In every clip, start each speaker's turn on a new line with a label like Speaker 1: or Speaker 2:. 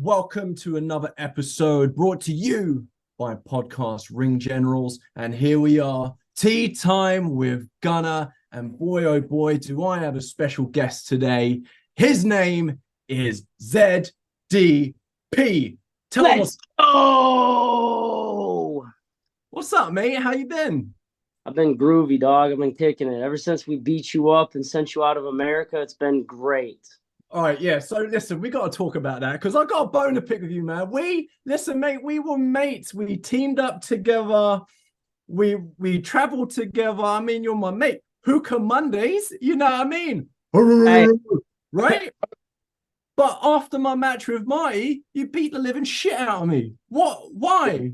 Speaker 1: welcome to another episode brought to you by Podcast Ring Generals. And here we are, tea time with Gunner. And boy, oh boy, do I have a special guest today. His name is ZDP.
Speaker 2: Let's go!
Speaker 1: What's up, mate? How you been?
Speaker 2: I've been groovy, dog. I've been kicking it. Ever since we beat you up and sent you out of America, it's been great.
Speaker 1: All right, yeah. So listen, we got to talk about that because I got a bone to pick with you, man. Listen, mate. We were mates. We teamed up together. We traveled together. I mean, you're my mate. Hookah Mondays. You know what I mean?
Speaker 2: Hey.
Speaker 1: Right? But after my match with Marty, you beat the living shit out of me. What? Why?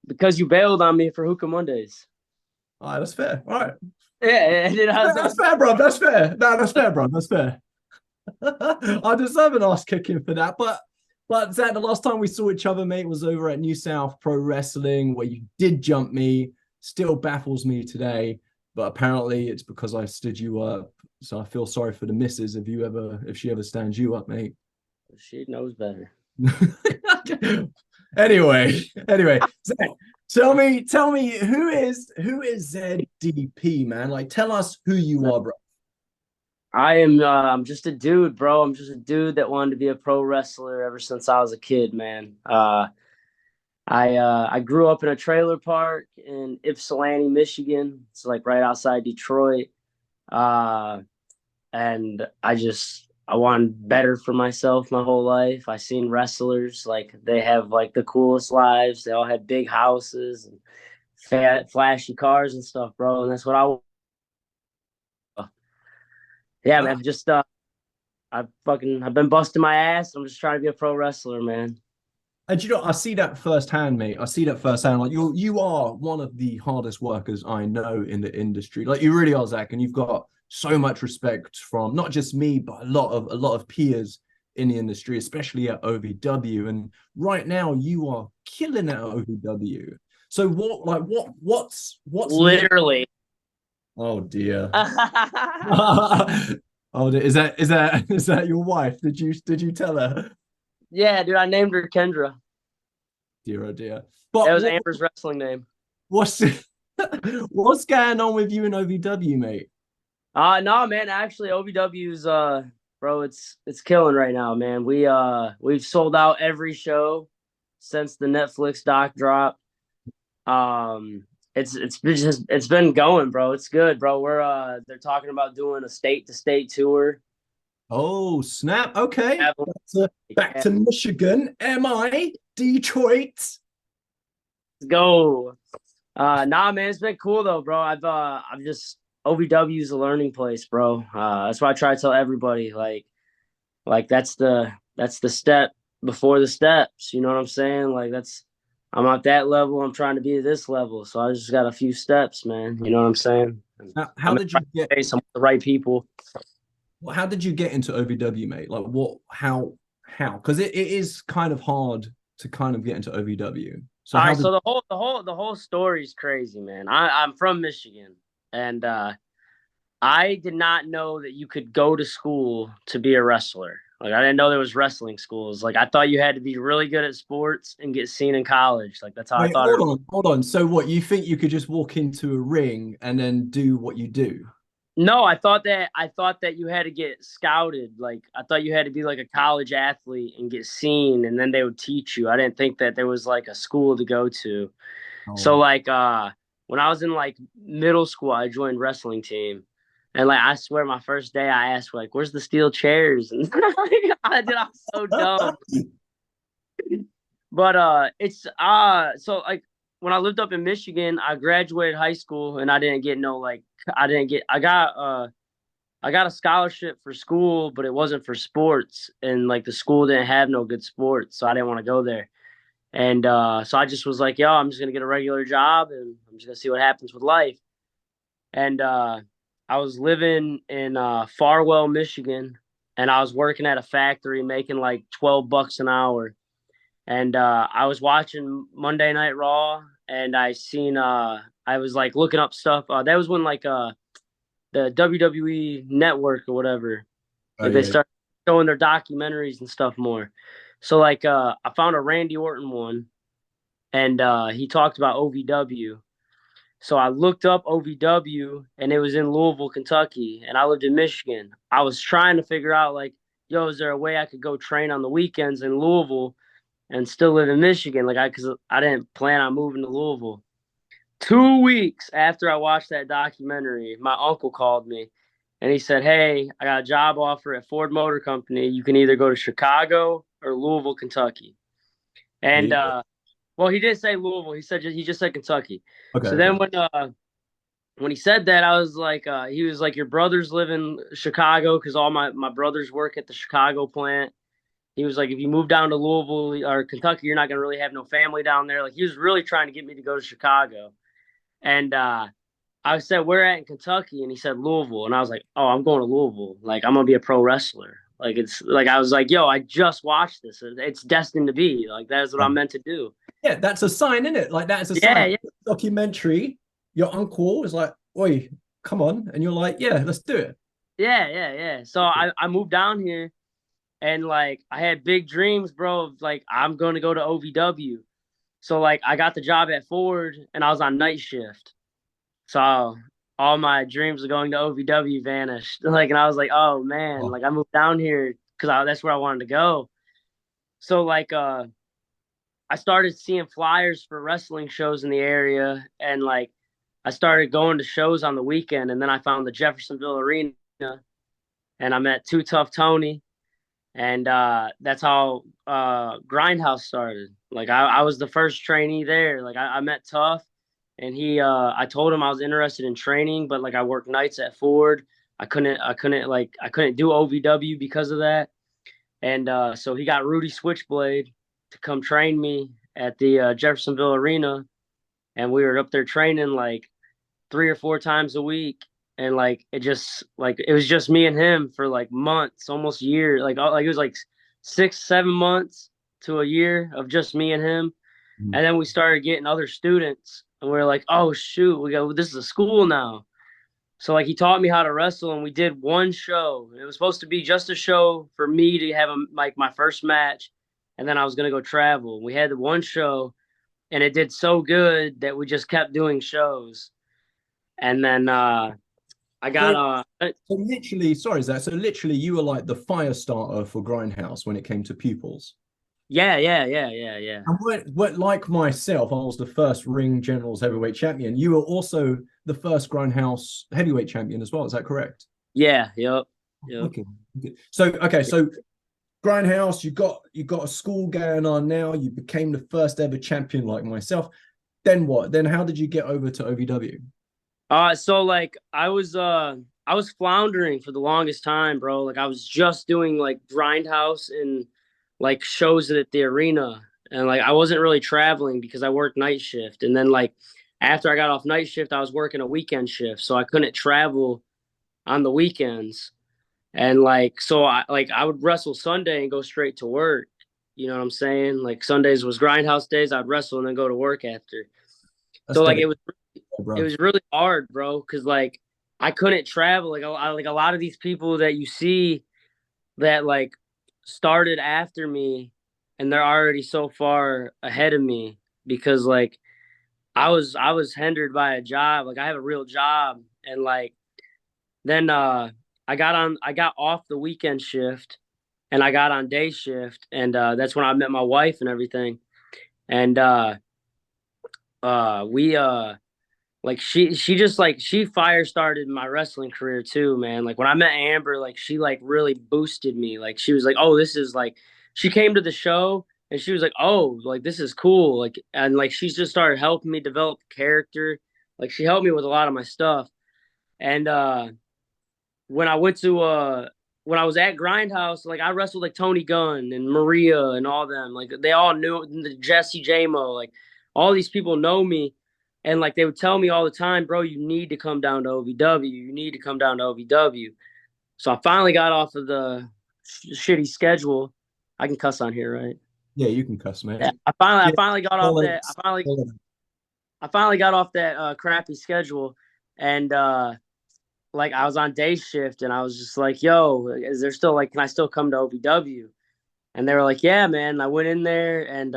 Speaker 2: Because you bailed on me for Hookah Mondays.
Speaker 1: All right, that's fair. All right.
Speaker 2: Yeah,
Speaker 1: that's fair, bro. That's fair. No, that's fair, bro. That's fair. I deserve an ass kicking for that. But Zach, the last time we saw each other, mate, was over at New South Pro Wrestling, where you did jump me. Still baffles me today, but apparently it's because I stood you up. So I feel sorry for the missus if she ever stands you up, mate.
Speaker 2: She knows better.
Speaker 1: Anyway, Zach, tell me who is ZDP, man? Like, tell us who you are, bro.
Speaker 2: I'm just a dude, bro. I'm just a dude that wanted to be a pro wrestler ever since I was a kid, man. I grew up in a trailer park in Ypsilanti, Michigan. It's like right outside Detroit. And I wanted better for myself my whole life. I seen wrestlers, like they have like the coolest lives. They all had big houses and flashy cars and stuff, bro. And that's what yeah, man. I've been busting my ass. I'm just trying to be a pro wrestler, man.
Speaker 1: And you know, I see that firsthand, mate. I see that firsthand. Like you are one of the hardest workers I know in the industry. Like you really are, Zach, and you've got so much respect from not just me, but a lot of peers in the industry, especially at OVW. And right now, you are killing it at OVW. So what's
Speaker 2: literally?
Speaker 1: Oh dear. Oh, is that your wife? Did you tell her?
Speaker 2: Yeah, dude, I named her Kendra.
Speaker 1: Dear, oh dear.
Speaker 2: But that was Amber's wrestling name.
Speaker 1: What's going on with you in OVW, mate?
Speaker 2: No, man. Actually, OVW's bro, it's killing right now, man. We've sold out every show since the Netflix doc dropped. It's been going, bro. It's good, bro. They're talking about doing a state-to-state tour.
Speaker 1: Oh, snap. Okay. Back to Michigan. Am I? Detroit.
Speaker 2: Let's go. Nah, man, it's been cool though, bro. OVW is a learning place, bro. That's why I try to tell everybody, like that's the step before the steps. You know what I'm saying? I'm at that level. I'm trying to be at this level, so I just got a few steps, man. You know what I'm saying?
Speaker 1: How did you get
Speaker 2: some of the right people?
Speaker 1: Well, how did you get into OVW, mate? Like how? Because it is kind of hard to kind of get into OVW.
Speaker 2: So the whole story is crazy, man. I'm from Michigan, and I did not know that you could go to school to be a wrestler. Like I didn't know there was wrestling schools. Like I thought you had to be really good at sports and get seen in college. Like that's how I thought.
Speaker 1: Hold on. So what, you think you could just walk into a ring and then do what you do?
Speaker 2: No, I thought that you had to get scouted. Like I thought you had to be like a college athlete and get seen, and then they would teach you. I didn't think that there was like a school to go to. Oh. So like when I was in like middle school, I joined wrestling team, and like I swear my first day I asked like, "Where's the steel chairs?" And I was so dumb. But it's so like when I lived up in Michigan, I graduated high school and I got a scholarship for school, but it wasn't for sports, and like the school didn't have no good sports, so I didn't want to go there. And so I just was like, yo, I'm just gonna get a regular job and I'm just gonna see what happens with life. And I was living in Farwell, Michigan, and I was working at a factory making like $12 an hour. And I was watching Monday Night Raw, and I was like looking up stuff. That was when like the WWE Network or whatever, they started showing their documentaries and stuff more. So like I found a Randy Orton one, and he talked about OVW. So I looked up OVW, and it was in Louisville, Kentucky, and I lived in Michigan. I was trying to figure out like, yo, is there a way I could go train on the weekends in Louisville and still live in Michigan? Like because I didn't plan on moving to Louisville. 2 weeks after I watched that documentary, my uncle called me and he said, "Hey, I got a job offer at Ford Motor Company. You can either go to Chicago or Louisville, Kentucky." And
Speaker 1: Yeah.
Speaker 2: well, he didn't say Louisville. He just said Kentucky.
Speaker 1: Okay,
Speaker 2: So
Speaker 1: okay.
Speaker 2: then when he said that, I was like, he was like, "Your brothers live in Chicago because all my brothers work at the Chicago plant." He was like, "If you move down to Louisville or Kentucky, you're not gonna really have no family down there." Like he was really trying to get me to go to Chicago. And I said, "Where at in Kentucky?" And he said, "Louisville." And I was like, "Oh, I'm going to Louisville. Like, I'm gonna be a pro wrestler." Like, it's like I was like, "Yo, I just watched this. It's destined to be. Like, that's what I'm meant to do."
Speaker 1: Yeah, that's a sign, isn't it? Like that's a
Speaker 2: Yeah,
Speaker 1: sign.
Speaker 2: yeah,
Speaker 1: Documentary, your uncle is like, "Oi, come on," and you're like, "Yeah, let's do it."
Speaker 2: yeah. So I moved down here, and like I had big dreams, bro. Of, like I'm gonna go to OVW. So like I got the job at Ford, and I was on night shift. So all my dreams of going to OVW vanished. Like, and I was like, "Oh man!"
Speaker 1: Oh,
Speaker 2: Like I moved down here because that's where I wanted to go. So like, I started seeing flyers for wrestling shows in the area, and like, I started going to shows on the weekend, and then I found the Jeffersonville Arena, and I met Too Tough Tony, and that's how Grindhouse started. Like I was the first trainee there. Like I met Tough, and I told him I was interested in training, but like I worked nights at Ford. I couldn't do OVW because of that. And so he got Rudy Switchblade to come train me at the Jeffersonville Arena, and we were up there training like 3 or 4 times a week. And like it was just me and him for like months, almost a year. Like it was like 6, 7 months to a year of just me and him.
Speaker 1: mm.
Speaker 2: And then we started getting other students, and we were like, "Oh shoot, we got this is a school now." So like he taught me how to wrestle, and we did one show. It was supposed to be just a show for me to have like my first match, and then I was gonna go travel. We had the one show, and it did so good that we just kept doing shows. And then I
Speaker 1: So,
Speaker 2: got
Speaker 1: so literally, sorry, Zach. So literally, you were like the fire starter for Grindhouse when it came to pupils.
Speaker 2: yeah.
Speaker 1: And what, like myself, I was the first Ring Generals heavyweight champion. You were also the first Grindhouse heavyweight champion as well. Is that correct?
Speaker 2: Yeah, yep.
Speaker 1: Okay. So okay, so Grindhouse, you got a school going on now. You became the first ever champion like myself. Then what? Then how did you get over to OVW?
Speaker 2: So like I was floundering for the longest time, bro. Like I was just doing like Grindhouse and like shows at the arena, and like I wasn't really traveling because I worked night shift. And then like after I got off night shift, I was working a weekend shift, so I couldn't travel on the weekends. And like so I would wrestle Sunday and go straight to work. You know what I'm saying? Like Sundays was Grindhouse days. I'd wrestle and then go to work after.
Speaker 1: That's
Speaker 2: So like
Speaker 1: dedicated,
Speaker 2: it
Speaker 1: bro.
Speaker 2: was really hard, bro, because like I couldn't travel. Like a lot of these people that you see that like started after me, and they're already so far ahead of me because like I was hindered by a job. Like I have a real job, and like then I got off the weekend shift, and I got on day shift, and that's when I met my wife and everything. And we like she just like she fire started my wrestling career too, man. Like when I met Amber, like she like really boosted me. Like she was like, "Oh, this is like," she came to the show and she was like, "Oh, like this is cool." Like and like she's just started helping me develop character. Like she helped me with a lot of my stuff. And when I went to when I was at Grindhouse, like I wrestled like Tony Gunn and Maria and all them. Like they all knew the Jesse JMO. Like all these people know me, and like they would tell me all the time, "Bro, you need to come down to OVW. You need to come down to OVW." So I finally got off of the shitty schedule. I can cuss on here, right?
Speaker 1: Yeah, you can cuss,
Speaker 2: Yeah.
Speaker 1: mate.
Speaker 2: I
Speaker 1: Yeah,
Speaker 2: finally got off that.
Speaker 1: tolerance, tolerance.
Speaker 2: I finally got off that crappy schedule, and like I was on day shift, and I was just like, "Yo, is there still like can I still come to OVW?" And they were like, yeah, man. I went in there and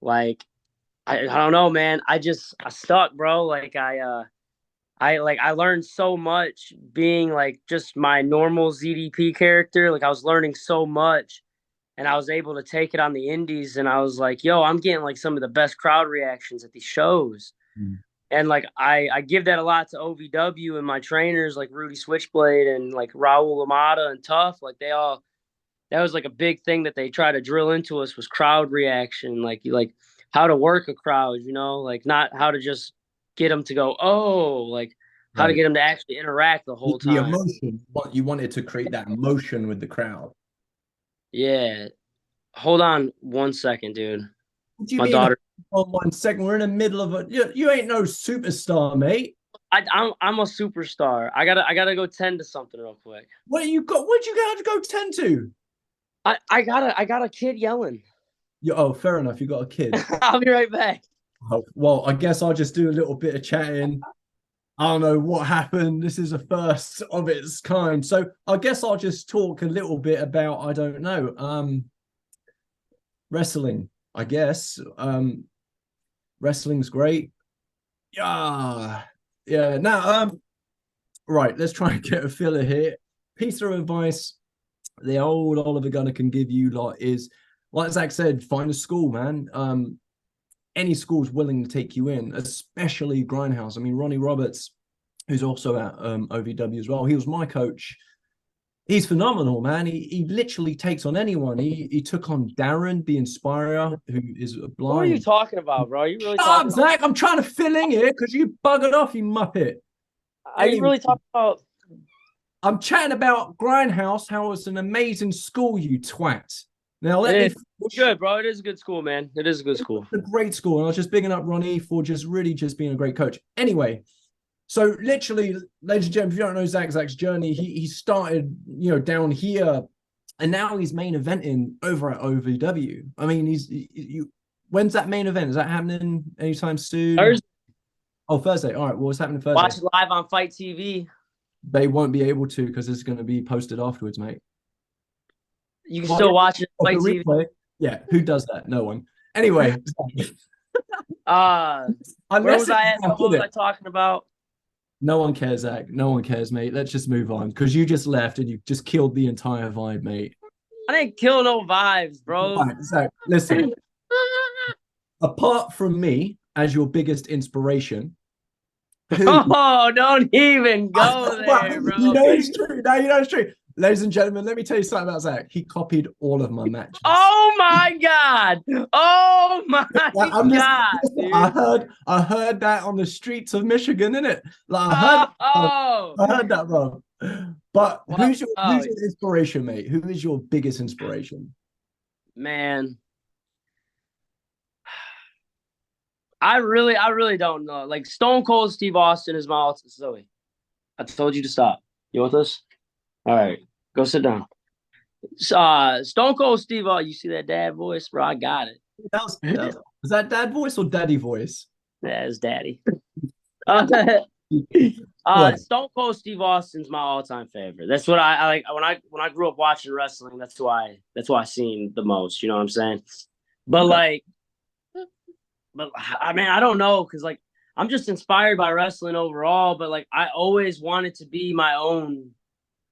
Speaker 2: like I don't know, man. I stuck, bro. I learned so much being like just my normal ZDP character. Like I was learning so much and I was able to take it on the indies and I was like, yo, I'm getting like some of the best crowd reactions at these shows.
Speaker 1: Mm.
Speaker 2: And like I give that a lot to OVW and my trainers like Rudy Switchblade and like Raul Lamada and Tough. Like they all that was like a big thing that they try to drill into us was crowd reaction, like how to work a crowd, like not how to just get them to go, oh, like how to
Speaker 1: Right.
Speaker 2: get them to actually interact the whole
Speaker 1: The
Speaker 2: time.
Speaker 1: emotion, what you wanted to create that emotion with the crowd.
Speaker 2: Yeah. Hold on 1 second, dude.
Speaker 1: What do you
Speaker 2: My
Speaker 1: mean?
Speaker 2: daughter.
Speaker 1: On 1 second, we're in the middle of you ain't no superstar, mate.
Speaker 2: I'm a superstar. I gotta go tend to something real quick.
Speaker 1: What you got? What you got to go tend to?
Speaker 2: I got a kid yelling.
Speaker 1: Oh, fair enough. You got a kid.
Speaker 2: I'll be right back.
Speaker 1: Oh, well, I guess I'll just do a little bit of chatting. I don't know what happened. This is a first of its kind. So I guess I'll just talk a little bit about, I don't know, wrestling, I guess. Wrestling's great. Yeah. Yeah. Now, right, let's try and get a filler here. Piece of advice the old Oliver Gunner can give you is, like Zach said, find a school, man. Any school's willing to take you in, especially Grindhouse. I mean, Ronnie Roberts, who's also at OVW as well, he was my coach. He's phenomenal, man. He literally takes on anyone. He took on Darren, the Inspirer, who is blind.
Speaker 2: What are you talking about, bro? Are you really
Speaker 1: talking
Speaker 2: about
Speaker 1: Zach? I'm trying to fill in here because you buggered off, you muppet.
Speaker 2: Are you really talking about?
Speaker 1: I'm chatting about Grindhouse, how it's an amazing school, you twat. Now let me.
Speaker 2: It's good, bro. It is a good school, man. It is a good school.
Speaker 1: It's a great school, and I was just bigging up Ronnie for just being a great coach. Anyway, so literally, ladies and gentlemen, if you don't know Zach's journey, he started down here, and now he's main eventing over at OVW. I mean, when's that main event? Is that happening anytime soon?
Speaker 2: Thursday.
Speaker 1: Oh, Thursday. All right. Well, what's happening Thursday?
Speaker 2: Watch it live on Fight TV.
Speaker 1: They won't be able to because it's going to be posted afterwards, mate.
Speaker 2: You can still watch it on Fight TV.
Speaker 1: Replay. Yeah, who does that? No one. Anyway.
Speaker 2: Where was I at? What was I talking about?
Speaker 1: No one cares, Zach. No one cares, mate. Let's just move on because you just left and you just killed the entire vibe, mate.
Speaker 2: I didn't kill no vibes, bro.
Speaker 1: Right, Zach, listen. Apart from me as your biggest inspiration.
Speaker 2: Oh, don't even go there, bro.
Speaker 1: You know it's true. Now you know it's true. Ladies and gentlemen, let me tell you something about Zach. He copied all of my matches.
Speaker 2: Oh my god! Oh my god!
Speaker 1: I heard that on the streets of Michigan, innit? Like I heard that, bro. But who's your inspiration, mate? Who is your biggest inspiration?
Speaker 2: Man, I really don't know. Like Stone Cold Steve Austin is my ultimate. Zoe, I told you to stop. You want this? All right, go sit down. Stone Cold Steve, you see that dad voice, bro? I got it.
Speaker 1: Was that dad voice or daddy voice?
Speaker 2: Yeah, it's daddy. Stone Cold Steve Austin's my all-time favorite. That's what I like. When I grew up watching wrestling, that's why I seen the most. You know what I'm saying? But I mean, I don't know because like I'm just inspired by wrestling overall. But like I always wanted to be my own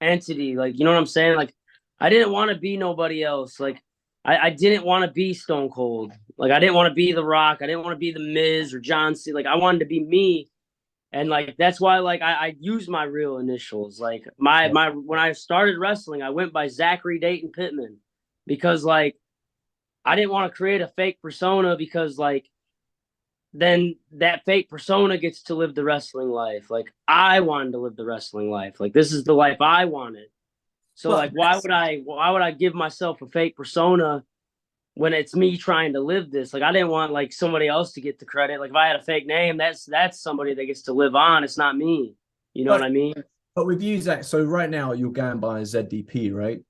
Speaker 2: entity. Like you know what I'm saying? Like I didn't want to be nobody else. Like I didn't want to be Stone Cold. Like I didn't want to be The Rock. I didn't want to be The Miz or John Cena. Like I wanted to be me. And like that's why like I used my real initials. Like my when I started wrestling, I went by Zachary Dayton Pittman because like I didn't want to create a fake persona because like then that fake persona gets to live the wrestling life. Like I wanted to live the wrestling life. Like this is the life I wanted. So like why would I give myself a fake persona when it's me trying to live this? Like I didn't want like somebody else to get the credit. Like if I had a fake name, that's somebody that gets to live on. It's not me. You know what I mean?
Speaker 1: But with you, Zach, so right now you're going by ZDP, right?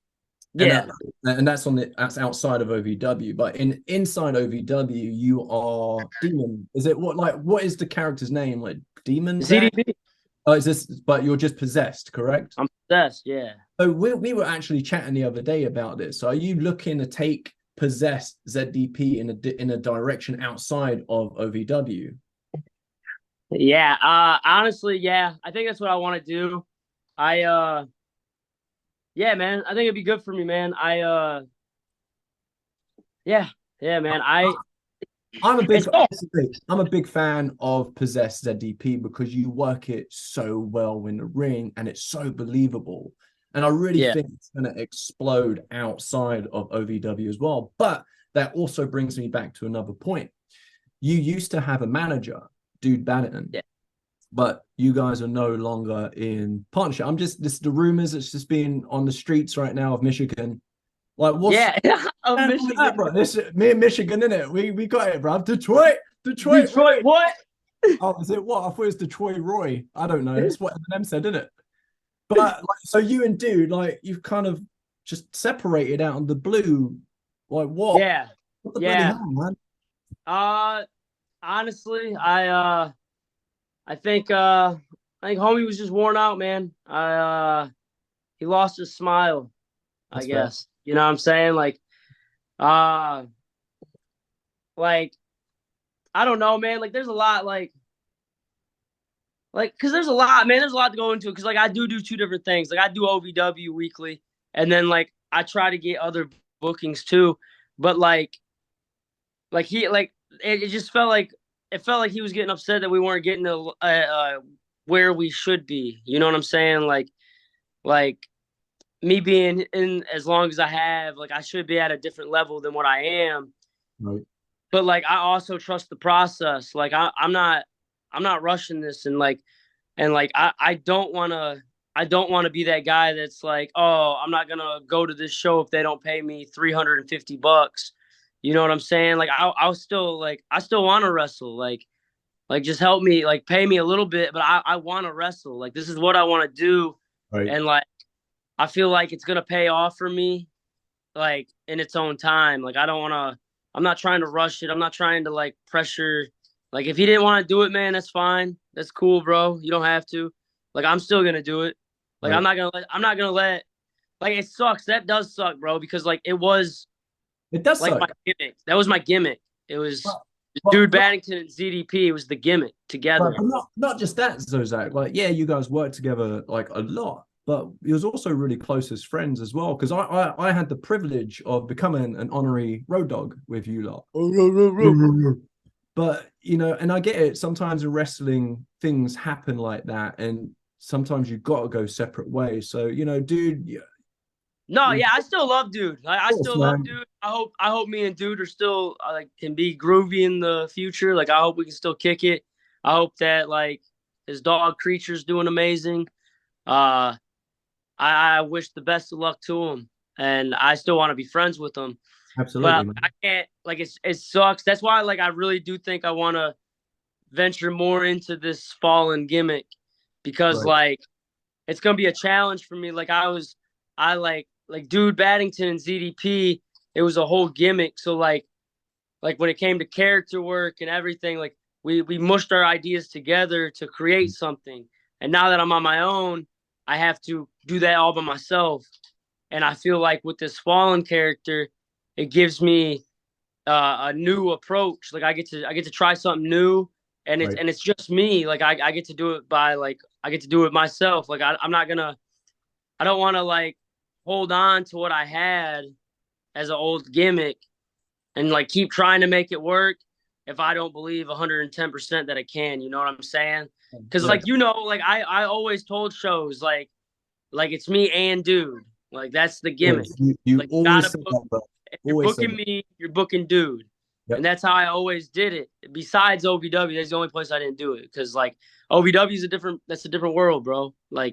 Speaker 2: Yeah.
Speaker 1: And that's that's outside of OVW. But inside OVW, you are Demon. Is it what is the character's name? Like Demon?
Speaker 2: ZDP.
Speaker 1: Oh, is this? But you're just possessed, correct?
Speaker 2: I'm possessed. Yeah.
Speaker 1: So we were actually chatting the other day about this. So are you looking to take Possess ZDP in a direction outside of OVW?
Speaker 2: Yeah, honestly, yeah, I think that's what I want to do. I yeah, man, I think it'd be good for me, man. Yeah, yeah, man.
Speaker 1: I'm a big
Speaker 2: It's so
Speaker 1: I'm a big fan of Possess ZDP because you work it so well in the ring and it's so believable. And I really
Speaker 2: yeah,
Speaker 1: think it's going to explode outside of OVW as well. But that also brings me back to another point. You used to have a manager, Dude Bannerton,
Speaker 2: yeah,
Speaker 1: but you guys are no longer in partnership. I'm just this the rumors. It's just been on the streets right now of Michigan. Like, what's
Speaker 2: yeah. Of
Speaker 1: that,
Speaker 2: Michigan,
Speaker 1: bro? This me and Michigan, in it. We got it, bro. Detroit.
Speaker 2: Detroit. What?
Speaker 1: Oh, is it what? I thought it was Detroit Roy. I don't know. It's what Eminem said, isn't it? But like, so you and Dude, like, you've kind of just separated out in the blue. Like, what?
Speaker 2: Yeah,
Speaker 1: What the bloody
Speaker 2: yeah.
Speaker 1: hell, man?
Speaker 2: Uh, honestly, I think I think homie was just worn out, man. He lost his smile, I
Speaker 1: That's fair.
Speaker 2: guess. You know what I'm saying? Uh, like I don't know, man. Like there's a lot, because there's a lot, man. There's a lot to go into because I do two different things. Like I do OVW weekly, and then I try to get other bookings too. But he it just felt like he was getting upset that we weren't getting where we should be. You know what I'm saying? Like me being in as long as I have, I should be at a different level than what I am.
Speaker 1: Right.
Speaker 2: But I also trust the process. I'm not rushing this, I don't want to be that guy that's like, oh, I'm not gonna go to this show if they don't pay me $350. You know what I'm saying? I'll still I still want to wrestle. Just help me, pay me a little bit, but I want to wrestle. This is what I want to do,
Speaker 1: Right.
Speaker 2: and I feel like it's gonna pay off for me, in its own time. I don't want to. I'm not trying to rush it. I'm not trying to pressure. If he didn't want to do it, man, that's fine. That's cool, bro. You don't have to. I'm still gonna do it.
Speaker 1: Right.
Speaker 2: I'm not gonna let. It sucks. That does suck, bro. Because it was
Speaker 1: It does suck.
Speaker 2: my gimmick. That was my gimmick. It was
Speaker 1: But,
Speaker 2: Dude
Speaker 1: but,
Speaker 2: Baddington and ZDP. It was the gimmick together.
Speaker 1: but not just that, Zach. Like, yeah, you guys worked together a lot, but you was also really close as friends as well. Because I had the privilege of becoming an honorary road dog with you lot. But and I get it. Sometimes in wrestling, things happen like that, and sometimes you've got to go separate ways. So dude, yeah,
Speaker 2: No, yeah, I still love Dude. I
Speaker 1: course,
Speaker 2: still love
Speaker 1: man.
Speaker 2: Dude. I hope me and Dude are still can be groovy in the future. I hope we can still kick it. I hope that his dog Creature's doing amazing. Uh, I wish the best of luck to him, and I still want to be friends with him.
Speaker 1: Absolutely,
Speaker 2: But
Speaker 1: man.
Speaker 2: I can't. It sucks. That's why I really do think I want to venture more into this fallen gimmick because
Speaker 1: Right.
Speaker 2: it's gonna be a challenge for me. I Dude Baddington and ZDP. It was a whole gimmick. So when it came to character work and everything, we mushed our ideas together to create something. And now that I'm on my own, I have to do that all by myself. And I feel like with this fallen character, it gives me a new approach. I get to try something new, and
Speaker 1: Right.
Speaker 2: it's just me. I get to do it by I get to do it myself. I'm not gonna. I don't want to hold on to what I had as an old gimmick and keep trying to make it work if I don't believe 110% that it can. You know what I'm saying? Because
Speaker 1: Yeah.
Speaker 2: I always told shows it's me and Dude. That's the gimmick.
Speaker 1: Yes, you
Speaker 2: You gotta
Speaker 1: always said
Speaker 2: book.
Speaker 1: that, bro.
Speaker 2: If you're
Speaker 1: Always said
Speaker 2: booking
Speaker 1: that.
Speaker 2: me, you're booking Dude. And
Speaker 1: Yep.
Speaker 2: that's how I always did it. Besides OVW, that's the only place I didn't do it because OVW is that's a different world, bro.
Speaker 1: Yeah,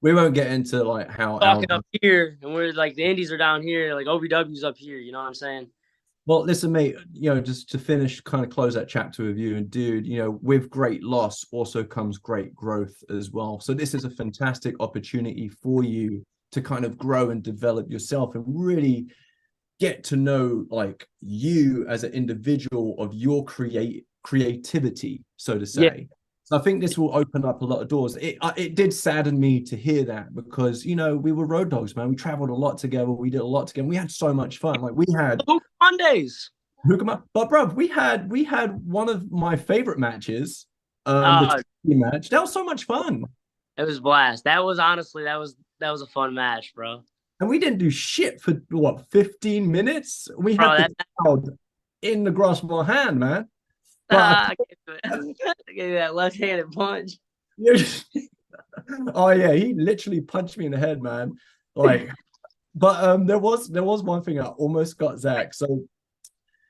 Speaker 1: we won't get into how our
Speaker 2: Talking up here, and we're the Indies are down here, OVW's up here. You know what I'm saying?
Speaker 1: well, listen, mate, just to finish, kind of close that chapter with you and Dude, with great loss also comes great growth as well. So this is a fantastic opportunity for you to kind of grow and develop yourself and really get to know you as an individual of your creativity, so to
Speaker 2: Yeah,
Speaker 1: say. So I think this will open up a lot of doors. It did sadden me to hear that because we were road dogs, man. We traveled a lot together. We did a lot together. We had so much fun. Like we had
Speaker 2: Mondays.
Speaker 1: but bro, we had one of my favorite matches,
Speaker 2: Uh,
Speaker 1: the team match. That was so much fun,
Speaker 2: it was blast. That was honestly that was a fun match, bro.
Speaker 1: and we didn't do shit for what 15 minutes. We had
Speaker 2: Bro,
Speaker 1: the crowd in the grasp of our hand, man. But
Speaker 2: I gave you that left-handed punch.
Speaker 1: oh yeah, he literally punched me in the head, man. Like, but there was one thing I almost got Zach. So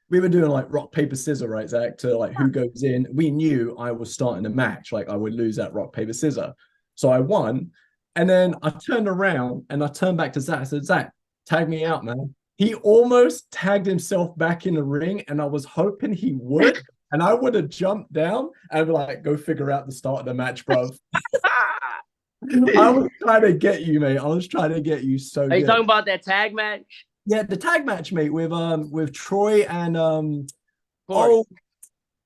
Speaker 1: we were doing like rock paper scissors, right, Zach, to like who goes in. We knew I was starting a match, like I would lose that rock paper scissors, so I won. And then I turned around and I turned back to Zach. I said, Zach, tag me out, man. He almost tagged himself back in the ring, and I was hoping he would. And I would have jumped down and like, go figure out the start of the match, bro. I was trying to get you, mate. I was trying to get you so
Speaker 2: Are you talking about that tag match?
Speaker 1: Yeah, the tag match, mate, with Troy and
Speaker 2: Corey.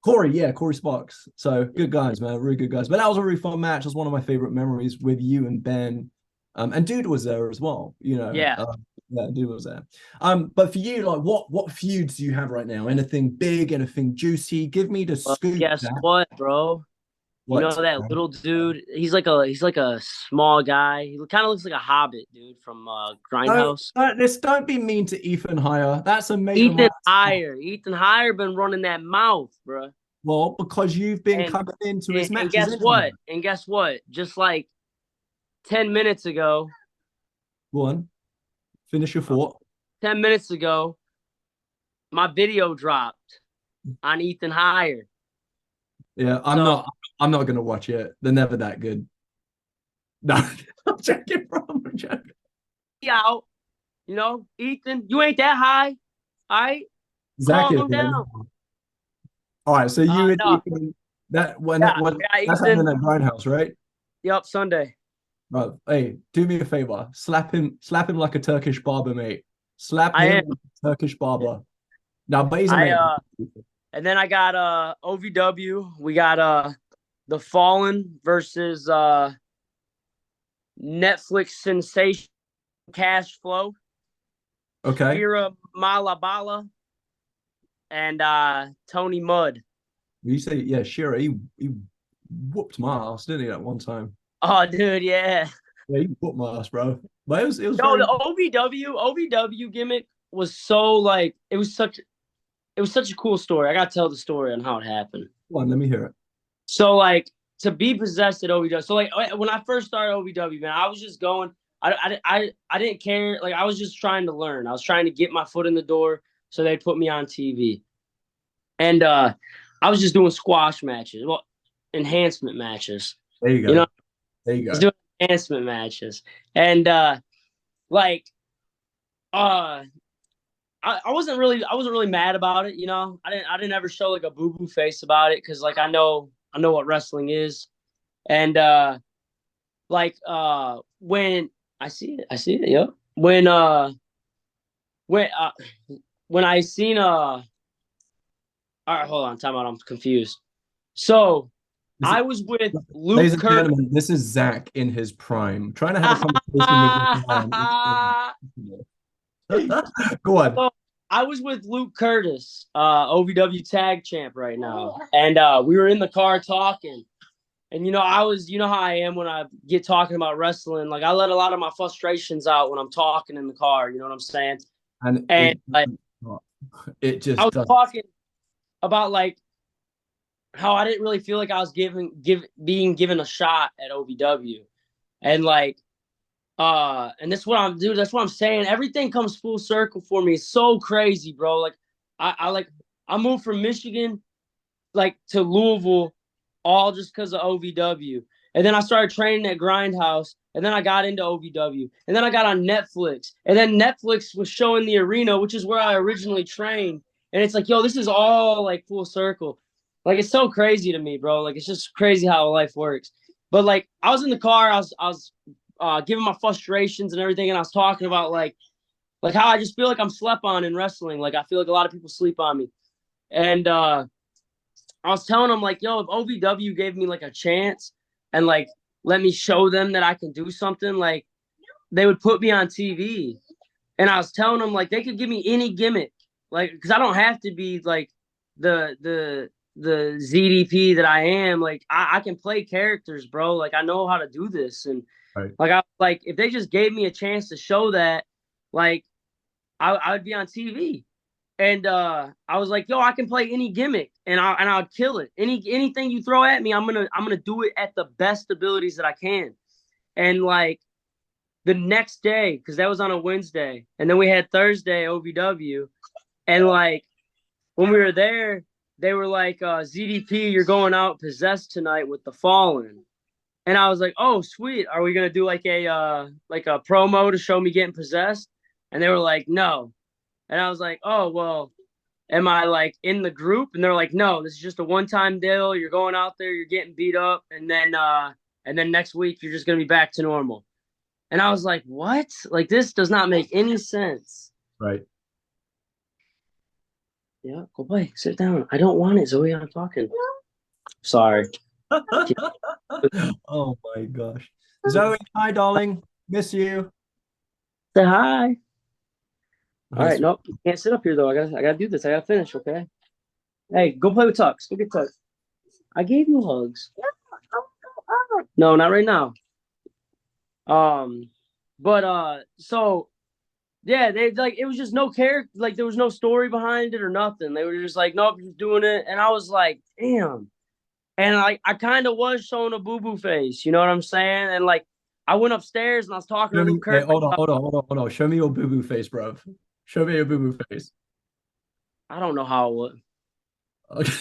Speaker 1: Corey, yeah, Corey Sparks. So good guys, man, really good guys. But that was a really fun match. It was one of my favorite memories with you and Ben. And Dude was there as well,
Speaker 2: Yeah.
Speaker 1: Yeah, Dude was there. But for you, like what feuds do you have right now? Anything big, anything juicy? Give me the scoop.
Speaker 2: Guess what, bro?
Speaker 1: What?
Speaker 2: You know that little dude? He's like a small guy. He kind of looks like a hobbit, dude, from Grindhouse.
Speaker 1: Don't be mean to Ethan Hire. That's amazing.
Speaker 2: Ethan Hire been running that mouth, bro.
Speaker 1: Well, because you've been coming into his matches.
Speaker 2: And guess what? Just like 10 minutes ago.
Speaker 1: Go on. Finish your thought.
Speaker 2: 10 minutes ago, my video dropped on Ethan Hire.
Speaker 1: Yeah, I'm not gonna watch it. They're never that good. No, I'm joking, bro. I'm joking.
Speaker 2: Out. Ethan, you ain't that high. All right.
Speaker 1: Zach
Speaker 2: calm down.
Speaker 1: All right, so you and
Speaker 2: no.
Speaker 1: Ethan, that's happening at Grindhouse, right?
Speaker 2: Yep, Sunday.
Speaker 1: Bro, hey, do me a favor. Slap him like a Turkish barber, mate. Slap him like a Turkish barber. Now, but he's a mate.
Speaker 2: And then I got OVW. We got The Fallen versus Netflix sensation Cash Flow.
Speaker 1: Okay.
Speaker 2: Shira Malabala and Tony Mudd.
Speaker 1: You say, yeah, Shira, he whooped my ass, didn't he, at one time?
Speaker 2: Oh, dude, yeah.
Speaker 1: Yeah, he whooped my ass, bro. But it was
Speaker 2: the OVW gimmick was so like it was such a cool story. I gotta tell the story on how it happened.
Speaker 1: Come on, let me hear it.
Speaker 2: So like to be possessed at OVW. So like when I first started OVW, man, I was just going. I didn't care. Like I was just trying to learn. I was trying to get my foot in the door so they'd put me on TV. And I was just doing squash matches, well, enhancement matches.
Speaker 1: There you go. There you go.
Speaker 2: I was doing enhancement matches, and I wasn't really mad about it. I didn't ever show like a boo boo face about it because like I know what wrestling is, and when I see it, yep. When I seen all right, hold on, time out. I'm confused. So I was with Luke.
Speaker 1: Ladies and gentlemen, this is Zach in his prime, trying to have a conversation with his Go on.
Speaker 2: So I was with Luke Curtis, OVW tag champ right now, and we were in the car talking. And you know how I am when I get talking about wrestling. Like I let a lot of my frustrations out when I'm talking in the car. You know what I'm saying? And
Speaker 1: it just
Speaker 2: I was talking about like how I didn't really feel like I was being given a shot at OVW, and like and that's what I'm saying. Everything comes full circle for me. It's so crazy, bro. Like I moved from Michigan like to Louisville all just because of OVW. And then I started training at Grindhouse. And then I got into OVW. And then I got on Netflix. And then Netflix was showing the arena, which is where I originally trained. And it's like, yo, this is all like full circle. Like, it's so crazy to me, bro. Like, it's just crazy how life works. But like, I was in the car. I was giving my frustrations and everything. And I was talking about like how I just feel like I'm slept on in wrestling. Like, I feel like a lot of people sleep on me. And I was telling them like, yo, if OVW gave me like a chance and like let me show them that I can do something, like they would put me on TV. And I was telling them like they could give me any gimmick, like because I don't have to be like the ZDP that I am. Like I can play characters, bro. Like I know how to do this, and
Speaker 1: Right.
Speaker 2: like if they just gave me a chance to show that, like I would be on TV. And I was like, yo, I can play any gimmick, and I'll kill it. Anything you throw at me, I'm gonna do it at the best abilities that I can. And like the next day, because that was on a Wednesday, and then we had Thursday OVW, and like when we were there, they were like, ZDP, you're going out possessed tonight with the Fallen. And I was like, oh sweet, are we gonna do like a promo to show me getting possessed? And they were like, no. And I was like, oh well, am I like in the group? And they're like, no, this is just a one-time deal. You're going out there, you're getting beat up, and then next week you're just gonna be back to normal. And I was like, what? Like this does not make any sense.
Speaker 1: Right.
Speaker 2: Yeah, go play. Sit down. I don't want it, Zoe. I'm talking. Sorry.
Speaker 1: Oh my gosh. Zoe, hi darling. Miss you.
Speaker 2: Say hi. All
Speaker 1: Yes.
Speaker 2: right, nope. You can't sit up here though. I gotta do this. I gotta finish, okay? Hey, go play with Tux. Go get Tux. I gave you hugs. No, not right now. But so yeah, they like it was just no character, like there was no story behind it or nothing. They were just like, nope, you're doing it. And I was like, damn. And like I kind of was showing a boo-boo face, you know what I'm saying? And like I went upstairs and I was talking to Luke
Speaker 1: Hey,
Speaker 2: Kirk.
Speaker 1: hold on. Show me your boo-boo face, bro. Show me your boo-boo face.
Speaker 2: I don't know how it would.
Speaker 1: Okay.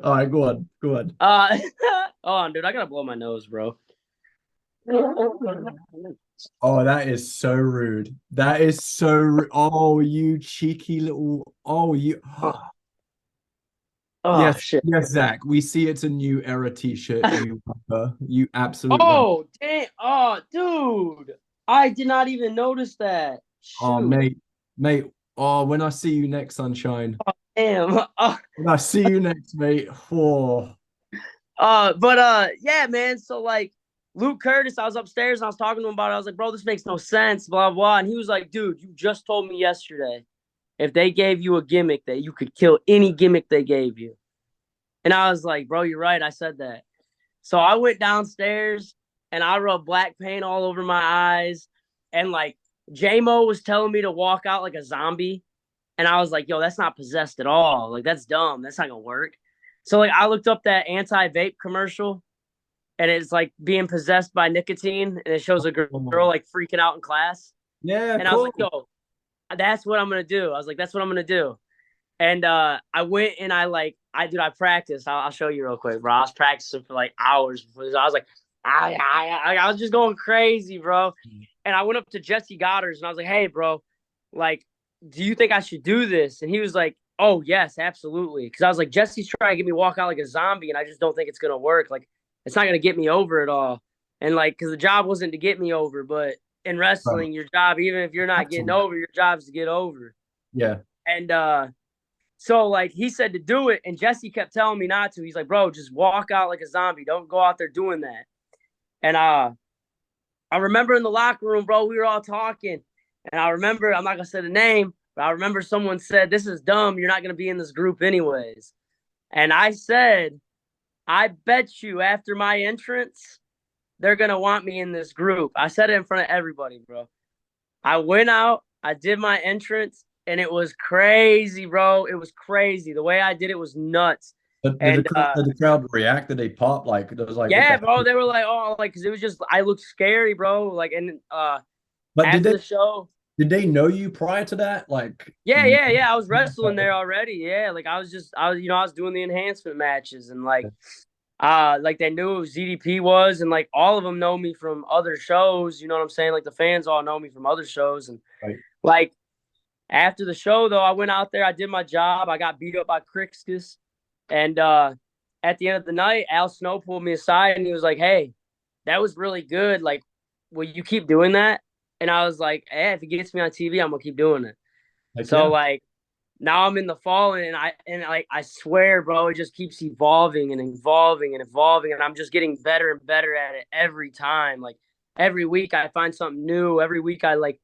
Speaker 1: All right, go on. Go on.
Speaker 2: Oh, dude, I gotta blow my nose, bro.
Speaker 1: Oh, that is so rude. That is so rude. Oh, you cheeky little. Oh, you.
Speaker 2: Oh
Speaker 1: Yes,
Speaker 2: shit.
Speaker 1: yes, Zach. We see it's a new era t-shirt. You absolute.
Speaker 2: Oh, damn. Oh, dude. I did not even notice that.
Speaker 1: Oh,
Speaker 2: Shoot.
Speaker 1: mate. Oh, when I see you next, sunshine.
Speaker 2: Damn.
Speaker 1: When I see you next, mate. Oh,
Speaker 2: Yeah, man. So like Luke Curtis, I was upstairs and I was talking to him about it. I was like, bro, this makes no sense, blah blah. And he was like, dude, you just told me yesterday if they gave you a gimmick that you could kill any gimmick they gave you. And I was like, bro, you're right. I said that. So I went downstairs and I rubbed black paint all over my eyes. And like J-Mo was telling me to walk out like a zombie. And I was like, yo, that's not possessed at all. Like, that's dumb. That's not going to work. So like I looked up that anti-vape commercial and it's like being possessed by nicotine. And it shows a girl like freaking out in class.
Speaker 1: yeah,
Speaker 2: And I was
Speaker 1: cool.
Speaker 2: like, yo, that's what I'm going to do. I was like, that's what I'm going to do. And I went and I practiced. I'll show you real quick, bro. I was practicing for like hours before this. I was like, I was just going crazy, bro. And I went up to Jesse Goddard and I was like, hey, bro, like, do you think I should do this? And he was like, oh, yes, absolutely. Because I was like, Jesse's trying to get me to walk out like a zombie, and I just don't think it's going to work. Like, it's not going to get me over at all. And like, because the job wasn't to get me over, but in wrestling, your job, even if you're not getting over, your job's to get over.
Speaker 1: Yeah.
Speaker 2: And so like he said to do it, and Jesse kept telling me not to. He's like, bro, just walk out like a zombie. Don't go out there doing that. And I remember in the locker room, bro, we were all talking. And I remember, I'm not gonna say the name, but I remember someone said, this is dumb. You're not gonna be in this group anyways. And I said, I bet you after my entrance, they're gonna want me in this group. I said it in front of everybody, bro. I went out, I did my entrance, and it was crazy, bro. It was crazy. The way I did it was nuts.
Speaker 1: Did the crowd react? Did they pop? Like it was like,
Speaker 2: yeah, bro. They were like, oh, like, because it was just, I looked scary, bro. Like, and
Speaker 1: but
Speaker 2: after the show,
Speaker 1: did they know you prior to that? Like,
Speaker 2: yeah. I was wrestling there already. Yeah, like I was doing the enhancement matches, and like they knew who ZDP was, and like all of them know me from other shows. You know what I'm saying? Like the fans all know me from other shows, and like after the show though, I went out there, I did my job, I got beat up by Crixus, and at the end of the night, Al Snow pulled me aside and he was like, "Hey, that was really good. Like, will you keep doing that?" And I was like, "Hey, if it gets me on TV, I'm gonna keep doing it." So like now I'm in the fall, and I swear, bro, it just keeps evolving and evolving and evolving, and I'm just getting better and better at it every time. Like every week I find something new. Every week I like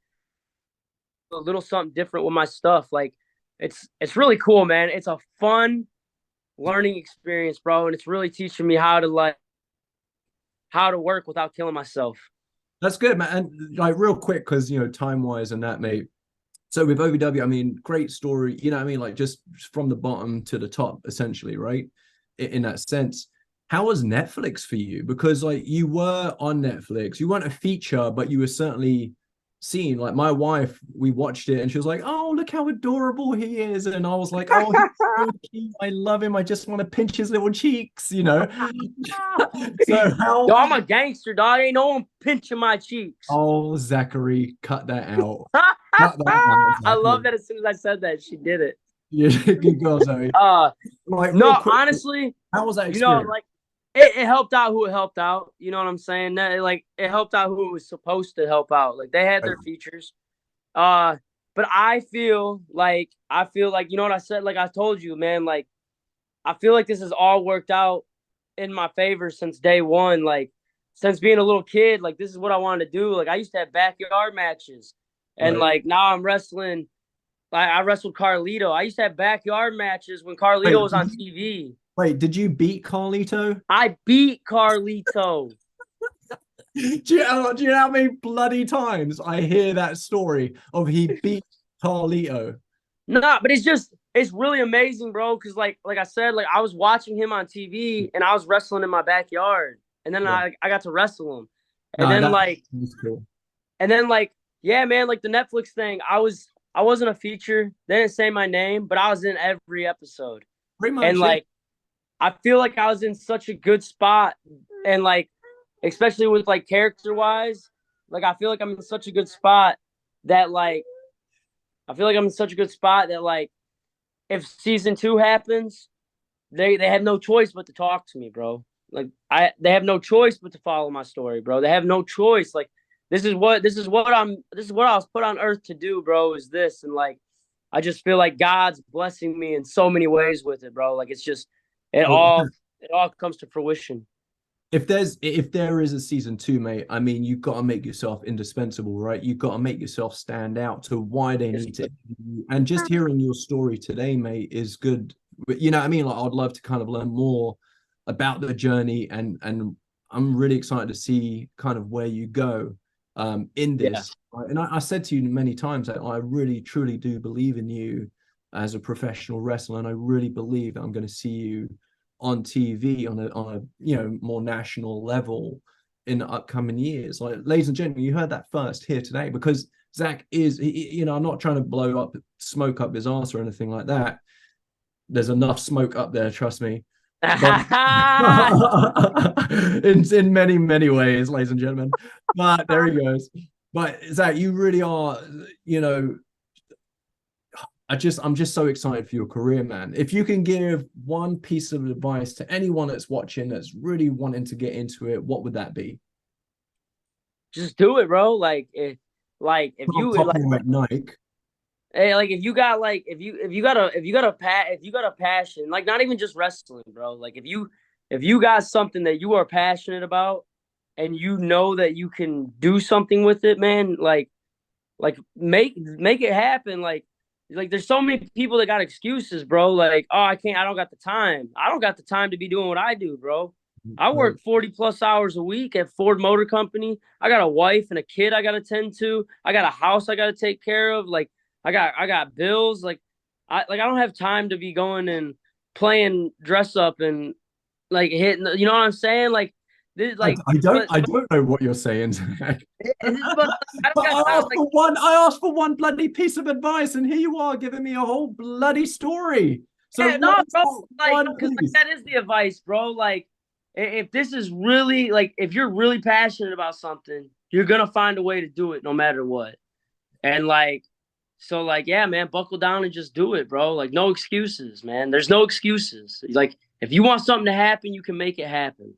Speaker 2: a little something different with my stuff. Like it's really cool, man. It's a fun learning experience, bro, and it's really teaching me how to work without killing myself.
Speaker 1: That's good, man. And like real quick, because time wise and that, mate. So with OVW, I mean, great story. You know what I mean? Like just from the bottom to the top, essentially, right? In that sense. How was Netflix for you? Because like you were on Netflix, you weren't a feature, but you were certainly seen. Like my wife, we watched it and she was like, "Oh, look how adorable he is," and I was like, "Oh, he's so cute. I love him. I just want to pinch his little cheeks," you know. So how?
Speaker 2: Yo, I'm a gangster, dog. Ain't no one pinching my cheeks.
Speaker 1: Oh, Zachary, cut that out. Cut that out,
Speaker 2: I love
Speaker 1: Zachary.
Speaker 2: that as soon as I said that, she did it.
Speaker 1: Yeah, good girl, Zoe.
Speaker 2: Uh,
Speaker 1: Like real
Speaker 2: no,
Speaker 1: quick,
Speaker 2: honestly,
Speaker 1: how was that
Speaker 2: you know,
Speaker 1: experience?
Speaker 2: like it helped out who it helped out. You know what I'm saying? That, like it helped out who it was supposed to help out. Like they had their features. Uh, but I feel like you know what I said. Like I told you, man. Like I feel like this has all worked out in my favor since day one. Like since being a little kid, like this is what I wanted to do. Like I used to have backyard matches, and
Speaker 1: Right.
Speaker 2: like now I'm wrestling. Like I wrestled Carlito. I used to have backyard matches when Carlito
Speaker 1: Wait,
Speaker 2: was on TV.
Speaker 1: did you beat Carlito?
Speaker 2: I beat Carlito.
Speaker 1: Do you know how many bloody times I hear that story of he beat Carlito?
Speaker 2: Nah, but it's really amazing, bro. Cause like I said, like I was watching him on TV and I was wrestling in my backyard, and then
Speaker 1: Yeah.
Speaker 2: I got to wrestle him, and
Speaker 1: No,
Speaker 2: then
Speaker 1: that's cool.
Speaker 2: yeah, man, like the Netflix thing. I wasn't a feature. They didn't say my name, but I was in every episode,
Speaker 1: Pretty
Speaker 2: and
Speaker 1: much, yeah.
Speaker 2: like I feel like I was in such a good spot, and like especially with like character wise, like I feel like I'm in such a good spot that like I feel like I'm in such a good spot that like if season two happens, they have no choice but to talk to me, bro. Like they have no choice but to follow my story, bro. They have no choice. Like this is what I was put on earth to do, bro, is this. And like I just feel like God's blessing me in so many ways with it, bro. Like it's just it
Speaker 1: Well,
Speaker 2: all it all comes to fruition.
Speaker 1: if there is a season two, mate, I mean, you've got to make yourself indispensable, right? You've got to make yourself stand out to why they
Speaker 2: Yes,
Speaker 1: need to. And just hearing your story today, mate, is good. But you know what I mean? Like, I'd love to kind of learn more about the journey, and I'm really excited to see kind of where you go in
Speaker 2: yeah.
Speaker 1: this. Right? And I said to you many times that I really truly do believe in you as a professional wrestler, and I really believe that I'm going to see you on TV on a more national level in the upcoming years. Like, ladies and gentlemen, you heard that first here today, because Zach is, I'm not trying to blow up smoke up his ass or anything like that. There's enough smoke up there, trust me. But in many ways, ladies and gentlemen. But there he goes. But Zach, you really are, I'm just so excited for your career, man. If you can give one piece of advice to anyone that's watching that's really wanting to get into it, what would that be?
Speaker 2: Just do it, bro. If
Speaker 1: I'm
Speaker 2: you
Speaker 1: talking like Nike.
Speaker 2: hey, like if you got like if you got a passion, like not even just wrestling, bro. Like if you got something that you are passionate about and you know that you can do something with it, man, like make it happen. Like there's so many people that got excuses, bro. Like, oh, I don't got the time. I don't got the time to be doing what I do, bro. I
Speaker 1: Right.
Speaker 2: work 40 plus hours a week at Ford Motor Company. I got a wife and a kid I gotta tend to. I got a house I gotta take care of. Like I got bills. I don't have time to be going and playing dress up and like hitting. You know what I'm saying? Like this, like
Speaker 1: I don't know what you're saying, Zach.
Speaker 2: but I
Speaker 1: But
Speaker 2: don't got time. Like
Speaker 1: I asked for one bloody piece of advice, and here you are giving me a whole bloody story. So
Speaker 2: yeah, no,
Speaker 1: what is
Speaker 2: bro.
Speaker 1: that
Speaker 2: Like
Speaker 1: one,
Speaker 2: because like,
Speaker 1: please?
Speaker 2: that is the advice, bro. Like if this is really like if you're really passionate about something, you're gonna find a way to do it no matter what. And like so like yeah, man, buckle down and just do it, bro. Like no excuses, man. There's no excuses. Like if you want something to happen, you can make it happen.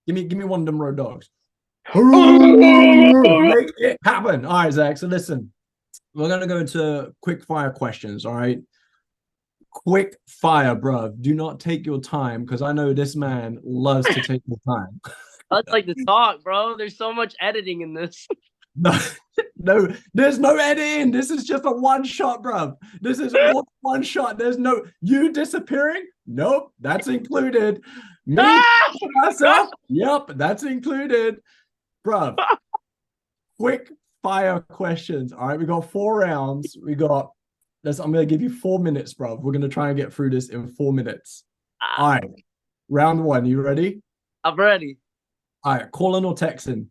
Speaker 1: Give me one of them road dogs.
Speaker 2: Oh,
Speaker 1: Make it happen. All right, Zach. So listen, we're gonna go into quick fire questions. All right. Quick fire, bruv. Do not take your time because I know this man loves to take your time.
Speaker 2: I'd like to talk, bro. There's so much editing in this.
Speaker 1: No, no, there's no editing. This is just a one shot, bruv. This is all one shot. There's no you disappearing. Nope, that's included. Me myself. Yep, that's included, bruv. Quick fire questions. All right, we got 4 rounds. We got this. I'm gonna give you 4 minutes, bruv. We're gonna try and get through this in 4 minutes. All right, round 1. You ready?
Speaker 2: I'm ready.
Speaker 1: All right, calling or texting?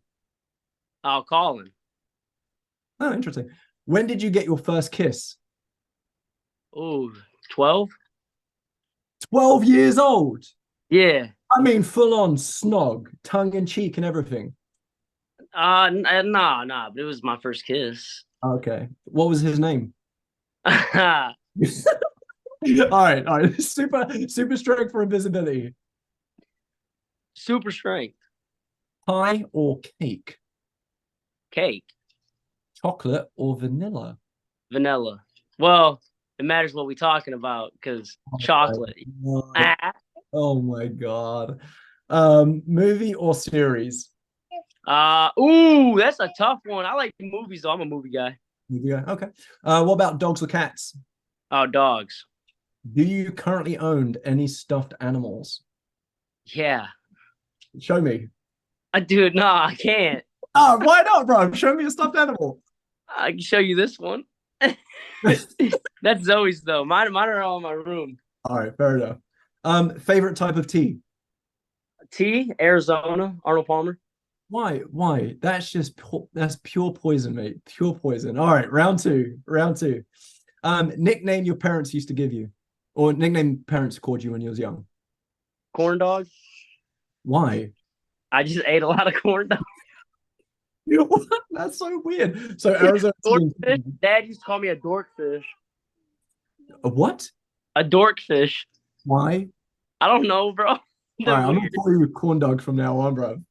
Speaker 2: I'll call him.
Speaker 1: Oh, interesting. When did you get your first kiss?
Speaker 2: Oh, 12?
Speaker 1: 12 years old.
Speaker 2: Yeah.
Speaker 1: I mean, full on snog, tongue in cheek and everything.
Speaker 2: Nah, but it was my first kiss.
Speaker 1: Okay. What was his name?
Speaker 2: Super
Speaker 1: All right. Super strength for invisibility.
Speaker 2: strength.
Speaker 1: Pie or cake?
Speaker 2: Cake.
Speaker 1: Chocolate or vanilla?
Speaker 2: Vanilla. Well, it matters what we're talking about because chocolate.
Speaker 1: Oh my God. Movie or series?
Speaker 2: That's a tough one. I like movies though. I'm a movie guy.
Speaker 1: Yeah, okay. What about dogs or cats?
Speaker 2: Oh, dogs.
Speaker 1: Do you currently own any stuffed animals?
Speaker 2: Yeah.
Speaker 1: Show me.
Speaker 2: Dude, no, I can't.
Speaker 1: Oh, why not, bro? Show me a stuffed animal.
Speaker 2: I can show you this one. That's Zoe's though. Mine are all in my room.
Speaker 1: All right, fair enough. Favorite type of tea?
Speaker 2: Tea, Arizona, Arnold Palmer.
Speaker 1: Why? That's pure poison, mate. Pure poison. All right, round two. Nickname your parents used to give you, or nickname parents called you when you was young.
Speaker 2: Corn dog.
Speaker 1: Why?
Speaker 2: I just ate a lot of corn dog.
Speaker 1: That's so weird. So Arizona.
Speaker 2: Dad used to call me a dorkfish.
Speaker 1: A what?
Speaker 2: A dorkfish.
Speaker 1: Why?
Speaker 2: I don't know, bro.
Speaker 1: All right, I'm gonna call you corn dog from now on, bro.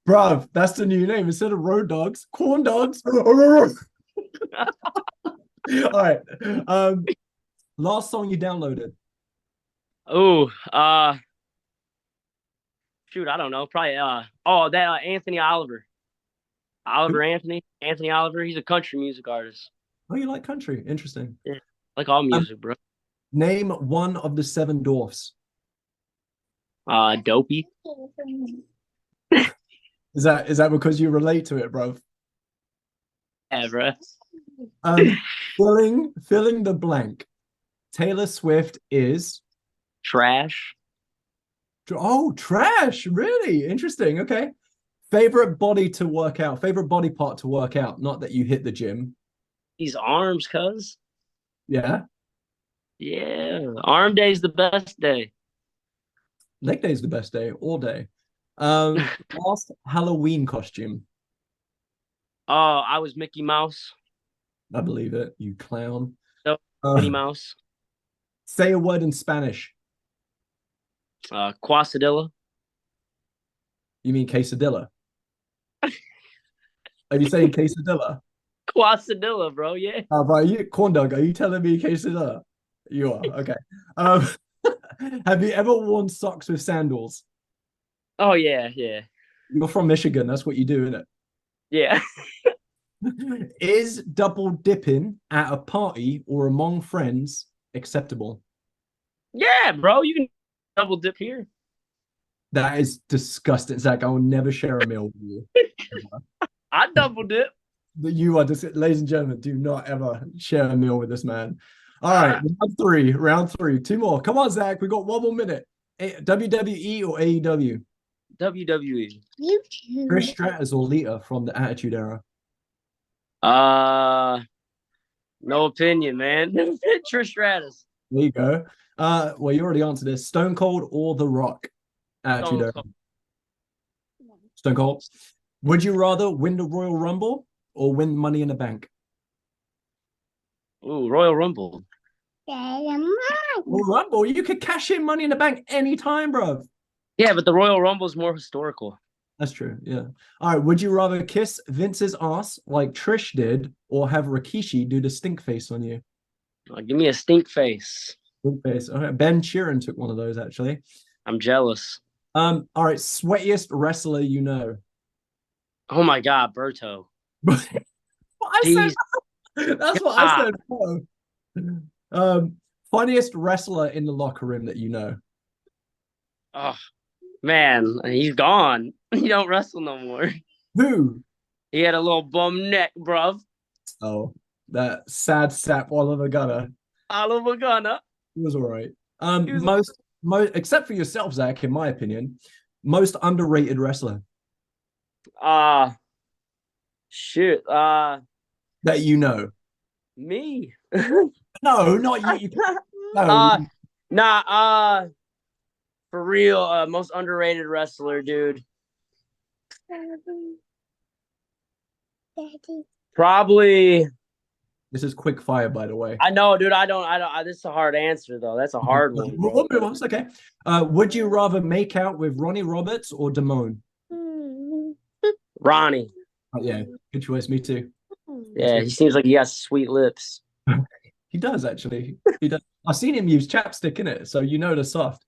Speaker 1: Bruv, that's the new name. Instead of road dogs, corn dogs. All right. Last song you downloaded.
Speaker 2: Oh, shoot, I don't know. Probably that Anthony Oliver. Anthony Oliver. He's a country music artist.
Speaker 1: Oh, you like country? Interesting.
Speaker 2: Yeah, like all music, bro.
Speaker 1: Name one of the 7 dwarfs.
Speaker 2: Dopey.
Speaker 1: Is that because you relate to it, bro?
Speaker 2: Yeah, bro.
Speaker 1: Filling the blank. Taylor Swift is
Speaker 2: trash.
Speaker 1: Oh, trash. Really? Interesting. Okay. Favorite body to work out. Favorite body part to work out. Not that you hit the gym.
Speaker 2: These arms, cuz.
Speaker 1: Yeah.
Speaker 2: Yeah. Arm day's the best day.
Speaker 1: Leg day is the best day all day. Last Halloween costume.
Speaker 2: Oh, I was Mickey Mouse.
Speaker 1: I believe it, you clown.
Speaker 2: No, Minnie Mouse.
Speaker 1: Say a word in Spanish.
Speaker 2: Quesadilla.
Speaker 1: You mean quesadilla? Are you saying quesadilla?
Speaker 2: Quesadilla, bro. Yeah.
Speaker 1: Bro, you corn dog? Are you telling me quesadilla? You are. Okay. Have you ever worn socks with sandals?
Speaker 2: Oh yeah.
Speaker 1: You're from Michigan. That's what you do, isn't it?
Speaker 2: Yeah.
Speaker 1: Is double dipping at a party or among friends acceptable?
Speaker 2: Yeah, bro. You can double dip here.
Speaker 1: That is disgusting, Zach. I will never share a meal with you.
Speaker 2: I double dip.
Speaker 1: You are just, ladies and gentlemen, do not ever share a meal with this man. All right, round three. 2 more. Come on, Zach. We got 1 more minute. WWE or AEW?
Speaker 2: WWE.
Speaker 1: Trish Stratus or Lita from the Attitude Era?
Speaker 2: No opinion, man. Trish Stratus.
Speaker 1: There you go. Well, you already answered this. Stone Cold or The Rock? Attitude Era. Stone Cold. Would you rather win the Royal Rumble or win Money in the Bank?
Speaker 2: Ooh, Royal Rumble.
Speaker 1: Royal Rumble, you could cash in Money in the Bank anytime, bro.
Speaker 2: Yeah, but the Royal Rumble is more historical.
Speaker 1: That's true, yeah. All right, would you rather kiss Vince's ass like Trish did or have Rikishi do the stink face on you?
Speaker 2: Give me a stink face.
Speaker 1: Good face. Okay. Ben Sheeran took one of those actually.
Speaker 2: I'm jealous.
Speaker 1: All right, sweatiest wrestler you know.
Speaker 2: Oh my God, Berto.
Speaker 1: I said
Speaker 2: Jeez.
Speaker 1: that's what I
Speaker 2: Ah,
Speaker 1: said. Funniest wrestler in the locker room that you know.
Speaker 2: oh man, he's gone. He don't wrestle no more.
Speaker 1: Who?
Speaker 2: He had a little bum neck, bruv.
Speaker 1: Oh, that sad sap Oliver Gunner.
Speaker 2: Oliver Gunner.
Speaker 1: He was all right.
Speaker 2: He was
Speaker 1: Most except for yourself, Zach, in my opinion, most underrated wrestler
Speaker 2: uh shoot.
Speaker 1: that you know.
Speaker 2: Me.
Speaker 1: No, not you. No.
Speaker 2: uh nah, for real, most underrated wrestler, dude. Probably.
Speaker 1: This is quick fire, by the way.
Speaker 2: I know, dude. This is a hard answer, though. That's a hard one, bro.
Speaker 1: We'll move on. It's okay. Would you rather make out with Ronnie Roberts or Damone?
Speaker 2: Ronnie.
Speaker 1: Yeah, good choice. Me too.
Speaker 2: Yeah, he seems like he has sweet lips.
Speaker 1: He does actually. He does. I've seen him use chapstick in it, so you know they're soft.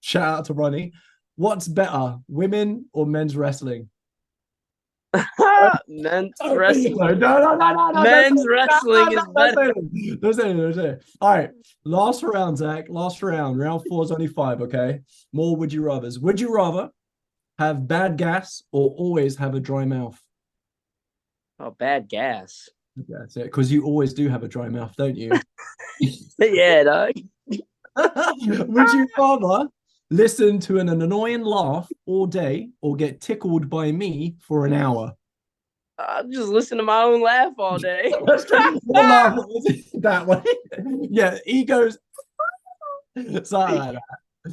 Speaker 1: Shout out to Ronnie. What's better, women or men's wrestling?
Speaker 2: Men's wrestling.
Speaker 1: No.
Speaker 2: Men's wrestling is better.
Speaker 1: Don't say it. All right. Last round, Zach. Last round. Round 4 is only 5, okay? More would you rathers. Would you rather have bad gas or always have a dry mouth?
Speaker 2: Oh, bad gas.
Speaker 1: That's it. Because you always do have a dry mouth, don't you?
Speaker 2: Yeah, dog.
Speaker 1: Would you rather listen to an annoying laugh all day or get tickled by me for an hour?
Speaker 2: I just listen to my own laugh all day.
Speaker 1: Laugh that way. Yeah, egos. Something like that.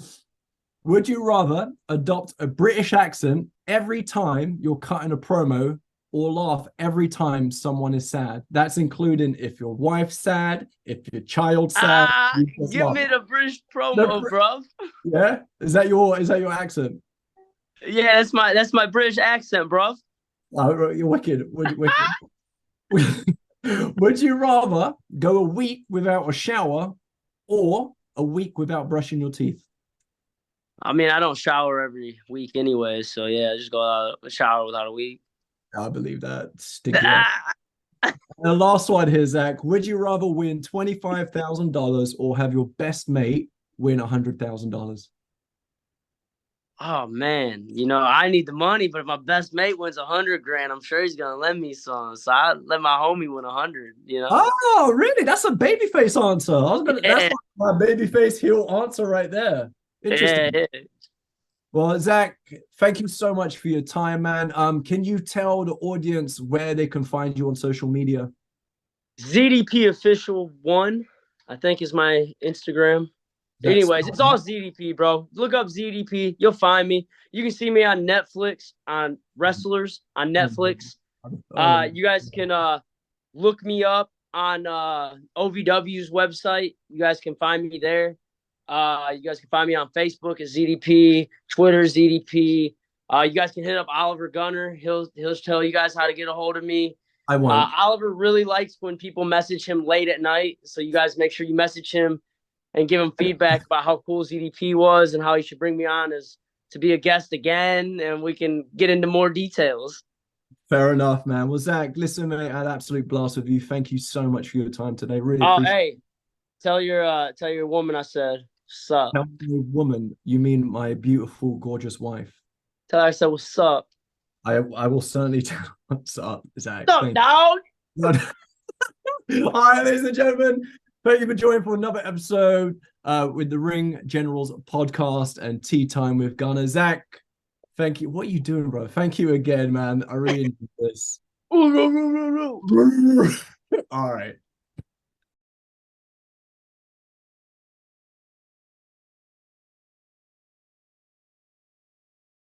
Speaker 1: Would you rather adopt a British accent every time you're cutting a promo or laugh every time someone is sad? That's including if your wife's sad, if your child's sad.
Speaker 2: Give me the British promo, bro.
Speaker 1: Yeah, is that your accent?
Speaker 2: Yeah, that's my British accent, bro.
Speaker 1: Oh, you're wicked. Would you rather go a week without a shower or a week without brushing your teeth?
Speaker 2: I mean, I don't shower every week anyway, so yeah, just go out shower without a week.
Speaker 1: I believe that. Stick it up. And the last one here, Zach. Would you rather win $25,000 or have your best mate win $100,000?
Speaker 2: Oh man, I need the money, but if my best mate wins 100 grand, I'm sure he's gonna lend me some. So I let my homie win 100.
Speaker 1: Oh, really? That's a babyface answer. That's my babyface heel answer right there. Interesting.
Speaker 2: Yeah.
Speaker 1: Well, Zach, thank you so much for your time, man. Can you tell the audience where they can find you on social media?
Speaker 2: ZDP official 1, I think, is my Instagram. Anyways, it's all ZDP, bro. Look up ZDP. You'll find me. You can see me on Netflix, on Wrestlers, on Netflix. You guys can look me up on OVW's website. You guys can find me there. You guys can find me on Facebook at ZDP, Twitter ZDP. You guys can hit up Oliver Gunner. He'll tell you guys how to get a hold of me.
Speaker 1: I won't.
Speaker 2: Oliver really likes when people message him late at night. So you guys make sure you message him and give him feedback about how cool ZDP was and how he should bring me on as to be a guest again, and we can get into more details.
Speaker 1: Fair enough, man. Well, Zach, listen, mate, I had an absolute blast with you. Thank you so much for your time today. Really appreciate
Speaker 2: hey, tell your woman I said, sup.
Speaker 1: Tell me, woman, you mean my beautiful, gorgeous wife.
Speaker 2: Tell her I said, what's up?
Speaker 1: I will certainly tell her what's up, Zach.
Speaker 2: What's up, dog?
Speaker 1: All right, ladies and gentlemen, thank you for joining for another episode with the Ring Generals podcast and Tea Time with Gunner. Zach, thank you. What are you doing, bro? Thank you again, man. I really enjoyed this. All right.